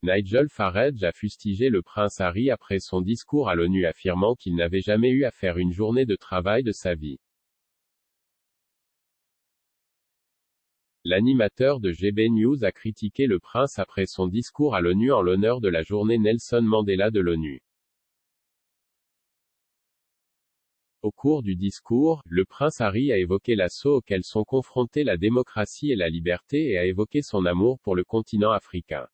Nigel Farage a fustigé le prince Harry après son discours à l'ONU affirmant qu'il n'avait jamais eu à faire une journée de travail de sa vie. L'animateur de GB News a critiqué le prince après son discours à l'ONU en l'honneur de la journée Nelson Mandela de l'ONU. Au cours du discours, le prince Harry a évoqué l'assaut auquel sont confrontés la démocratie et la liberté et a évoqué son amour pour le continent africain.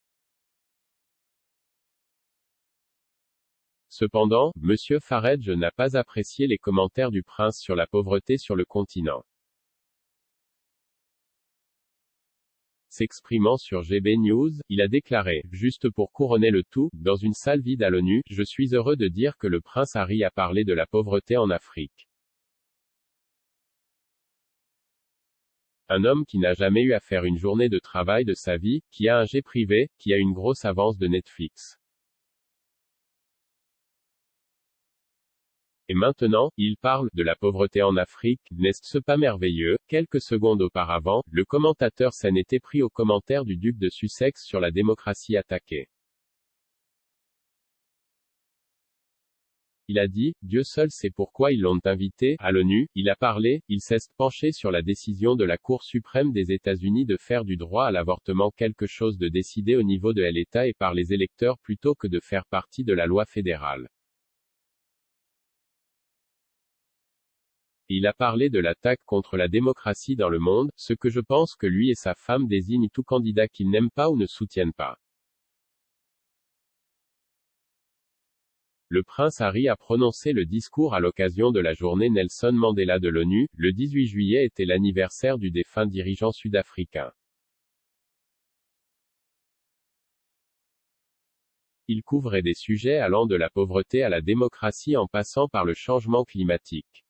Cependant, M. Farage n'a pas apprécié les commentaires du prince sur la pauvreté sur le continent. S'exprimant sur GB News, il a déclaré, juste pour couronner le tout, dans une salle vide à l'ONU, je suis heureux de dire que le prince Harry a parlé de la pauvreté en Afrique. Un homme qui n'a jamais eu à faire une journée de travail de sa vie, qui a un jet privé, qui a une grosse avance de Netflix. Et maintenant, il parle de la pauvreté en Afrique, n'est-ce pas merveilleux? Quelques secondes auparavant, le commentateur s'en était pris aux commentaires du duc de Sussex sur la démocratie attaquée. Il a dit, Dieu seul sait pourquoi ils l'ont invité, à l'ONU, il a parlé, il s'est penché sur la décision de la Cour suprême des États-Unis de faire du droit à l'avortement quelque chose de décidé au niveau de l'État et par les électeurs plutôt que de faire partie de la loi fédérale. Il a parlé de l'attaque contre la démocratie dans le monde, ce que je pense que lui et sa femme désignent tout candidat qu'ils n'aiment pas ou ne soutiennent pas. Le prince Harry a prononcé le discours à l'occasion de la journée Nelson Mandela de l'ONU. Le 18 juillet était l'anniversaire du défunt dirigeant sud-africain. Il couvrait des sujets allant de la pauvreté à la démocratie en passant par le changement climatique.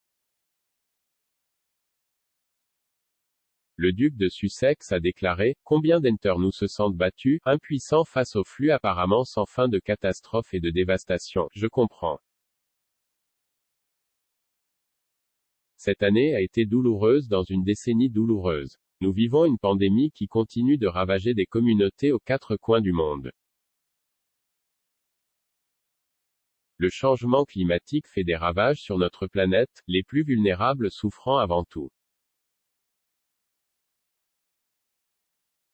Le duc de Sussex a déclaré, combien d'entre nous se sentent battus, impuissants face au flux apparemment sans fin de catastrophes et de dévastation, je comprends. Cette année a été douloureuse dans une décennie douloureuse. Nous vivons une pandémie qui continue de ravager des communautés aux quatre coins du monde. Le changement climatique fait des ravages sur notre planète, les plus vulnérables souffrant avant tout.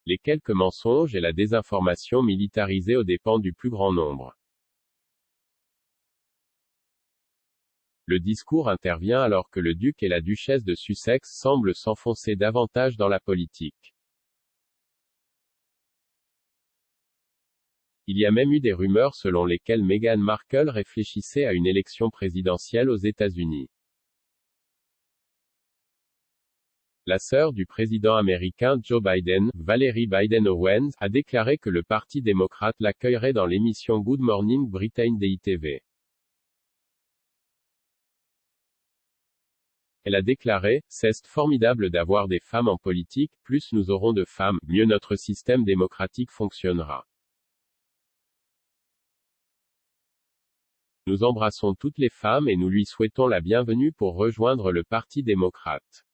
Les quelques mensonges et la désinformation militarisée aux dépens du plus grand nombre. Le discours intervient alors que le duc et la duchesse de Sussex semblent s'enfoncer davantage dans la politique. Il y a même eu des rumeurs selon lesquelles Meghan Markle réfléchissait à une élection présidentielle aux États-Unis. La sœur du président américain Joe Biden, Valerie Biden-Owens, a déclaré que le Parti démocrate l'accueillerait dans l'émission Good Morning Britain d'ITV. Elle a déclaré, c'est formidable d'avoir des femmes en politique, plus nous aurons de femmes, mieux notre système démocratique fonctionnera. Nous embrassons toutes les femmes et nous lui souhaitons la bienvenue pour rejoindre le Parti démocrate.